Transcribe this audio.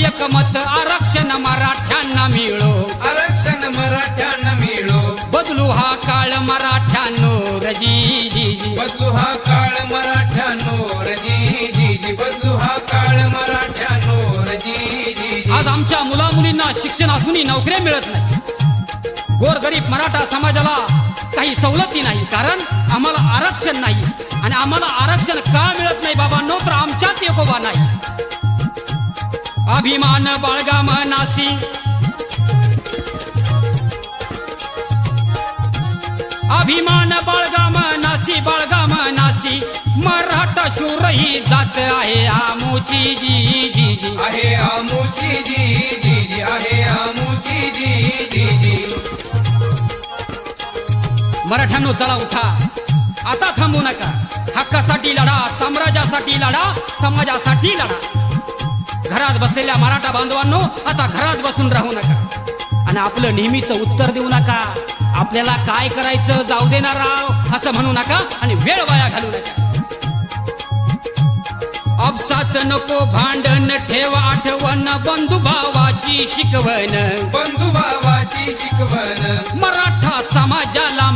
एकमत आरक्षण मराठ्यांना मिळो, आरक्षण मराठ्यांना मिळो, बदलू हा काळ मराठ्यांनो रजी जी जी, बदलू हा काळ मराठ्यांनो रजी जी जी, बदलू हा काळ मराठ्यांनो रजी जी जी. आज आमच्या मुला मुलींना शिक्षण असूनही नोकऱ्या मिळत नाही. गोरगरीब मराठा समाजाला काही सवलती नाही, कारण आम्हाला आरक्षण नाही. आणि आम्हाला आरक्षण का मिळत नाही बाबांनो, तर आमच्यात एकोबा नाही. अभिमान बाळगा मनासी, अभिमान बाळगा मनासी, बाळगा मनासी, मराठा शूर ही जात आहे आमूची जी जी जी, आहे आमूची जी जी जी, आहे आमूची जी जी जी. मराठ्यांनो चला उठा, आता थांबू नका. हक्कासाठी लढा, साम्राज्यासाठी लढा, समाजासाठी लढा. घरात बसलेल्या मराठा बांधवांनो आता घरात बसून राहू नका आणि आपलं नेहमीचं उत्तर देऊ नका. आपल्याला काय करायचं जाऊ देणार राव असं म्हणू नका आणि वेळ वाया घालू नका. अपसात नको भांडण, ठेव आठवण बंधुभावाची शिकवण, बंधुभावाची शिकवण, मराठा समाजाला